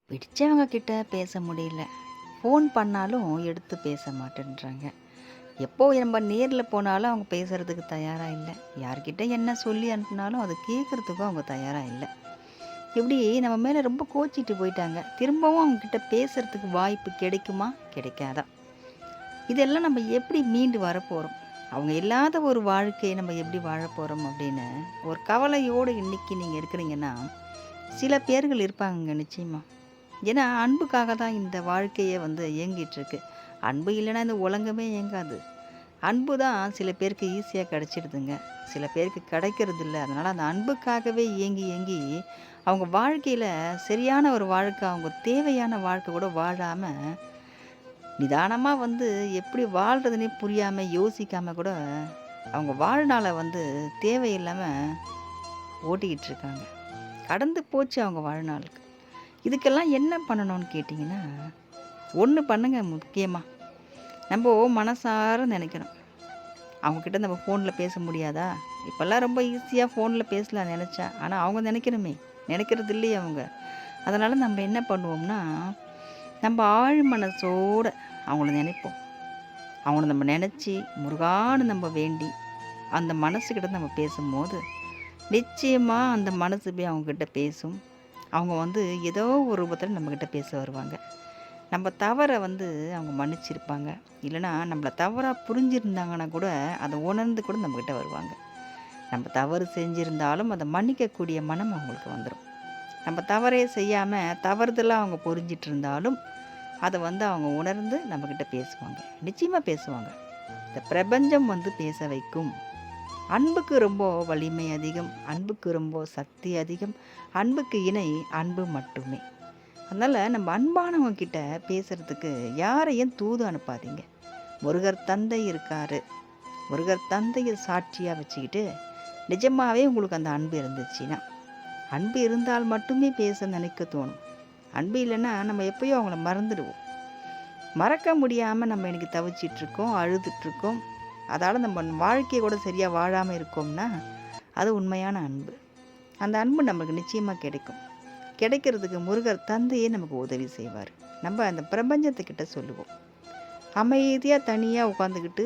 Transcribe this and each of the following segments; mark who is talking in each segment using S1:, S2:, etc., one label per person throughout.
S1: பிடிச்சவங்க கிட்ட பேச முடியல. ஃபோன் பண்ணாலும் எடுத்து பேச மாட்டேன்றாங்க. எப்போ நம்ம நேர்ல போனாலும் அவங்க பேசுறதுக்கு தயாரா இல்ல. யார்கிட்ட என்ன சொல்லி அனுப்புனாலும் அத கேட்கறதுக்கும் அவங்க தயாரா இல்ல. இப்படி நம்ம மேல ரொம்ப கோச்சிட்டு போயிட்டாங்க. திரும்பவும் அவங்க கிட்ட பேசுறதுக்கு வாய்ப்பு கிடைக்குமா? கிடைக்காதா? இதெல்லாம் நம்ம எப்படி மீண்டு வரப்போறோம்? அவங்க இல்லாத ஒரு வாழ்க்கைய நம்ம எப்படி வாழப்போறோம் அப்படின்னு ஒரு கவலையோடு இன்னைக்கு நீங்க இருக்கிறீங்கன்னா, சில பேர்கள் இருப்பாங்கங்க நிச்சயமா. ஏன்னா, அன்புக்காக தான் இந்த வாழ்க்கையே இயங்கிட்டுருக்கு. அன்பு இல்லைன்னா இந்த உலகமே இயங்காது. அன்பு தான் சில பேருக்கு ஈஸியா கிடைச்சிடுதுங்க. சில பேருக்கு கிடைக்கிறதில்ல. அதனால அந்த அன்புக்காகவே ஏங்கி, ஏங்கி அவங்க வாழ்க்கையில சரியான ஒரு வாழ்க்கை, அவங்க தேவையான வாழ்க்கை கூட வாழாம, நிதானமா எப்படி வாழ்றதுன்னே புரியாம, யோசிக்காம கூட அவங்க வாழ்நாள தேவையில்லாம ஓட்டிக்கிட்டு இருக்காங்க. கடந்து போச்சு அவங்க வாழ்நாள். இதுக்கெல்லாம் என்ன பண்ணணும்னு கேட்டிங்கன்னா, ஒண்ணு பண்ணுங்க முக்கியமா. நம்ப மனசார நெனைக்கணும். அவங்ககிட்ட நம்ம ஃபோன்ல பேச முடியாதா? இப்பல்லாம் ரொம்ப ஈஸியா ஃபோன்ல பேசலாம் நெனச்சா. ஆனா அவங்க நெனைக்கணுமே! நெனைக்கிறது இல்லையே அவங்க. அதனால நம்ம என்ன பண்ணுவோம்னா, நம்ப ஆழ் மனசோட அவங்கள நெனைப்போம். அவங்கள நம்ம நெனச்சு, முருகான்னு நம்ம வேண்டி, அந்த மனசுகிட்ட நம்ம பேசும்போது, நிச்சயமா அந்த மனசு போய் அவங்ககிட்ட பேசும். அவங்க ஏதோ ஒரு ரூபத்தில நம்மகிட்ட பேச வருவாங்க. நம்ம தவற அவங்க மன்னிச்சிருப்பாங்க. இல்லன்னா நம்மள தவறா புரிஞ்சிருந்தாங்கன்னா கூட, அத உணர்ந்து கூட நம்மகிட்ட வருவாங்க. நம்ம தவறு செஞ்சிருந்தாலும் அத மன்னிக்கக்கூடிய மனம் அவங்களுக்கு வந்துரும். நம்ம தவறே செய்யாம தவறுதலா அவங்க புரிஞ்சிட்டு இருந்தாலும், அத அவங்க உணர்ந்து நம்மகிட்ட பேசுவாங்க. நிச்சயமா பேசுவாங்க. இந்த பிரபஞ்சம் பேச வைக்கும். அன்புக்கு ரொம்ப வலிமை அதிகம். அன்புக்கு ரொம்ப சக்தி அதிகம். அன்புக்கு இணை அன்பு மட்டுமே. அதனால நம்ம அன்பானவங்க கிட்ட பேசுறதுக்கு யாரையும் தூது அனுப்பாதீங்க. முருகர் தந்தை இருக்காரு. முருகர் தந்தைய சாட்சியா வச்சுக்கிட்டு, நிஜமாவே உங்களுக்கு அந்த அன்பு இருந்துச்சுன்னா, அன்பு இருந்தால் மட்டுமே பேச நினைக்க தோணும். அன்பு இல்லைன்னா நம்ம எப்பயோ அவங்கள மறந்துடுவோம். மறக்க முடியாம நம்ம இன்னைக்கு தவிச்சிட்ருக்கோம், அழுதுட்ருக்கோம். அதால நம்ம வாழ்க்கைய கூட சரியா வாழாம இருக்கோம்னா, அது உண்மையான அன்பு. அந்த அன்பு நமக்கு நிச்சயமா கிடைக்கும். கிடைக்கிறதுக்கு முருகர் தந்தையே நமக்கு உதவி செய்வார். நம்ம அந்த பிரபஞ்சத்துக்கிட்ட சொல்லுவோம். அமைதியா தனியா உட்காந்துக்கிட்டு,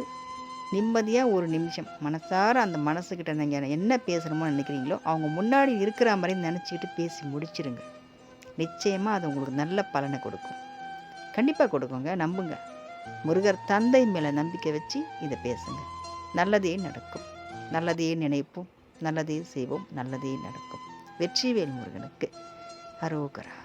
S1: நிம்மதியா ஒரு நிமிஷம் மனசார அந்த மனசுக்கிட்ட நீங்க என்ன பேசணுமோ நினைக்கிறீங்களோ, அவங்க முன்னாடி இருக்கிற மாரி நெனச்சுக்கிட்டு பேசி முடிச்சிருங்க. நிச்சயமா அது உங்களுக்கு நல்ல பலன கொடுக்கும். கண்டிப்பா கொடுக்குங்க. நம்புங்க. முருகர் தந்தை மேல நம்பிக்கை வச்சு இத பேசுங்க. நல்லதே நடக்கும். நல்லதே நினைப்போம். நல்லதே செய்வோம். நல்லதே நடக்கும். வெற்றிவேல் முருகனுக்கு அரோகரா.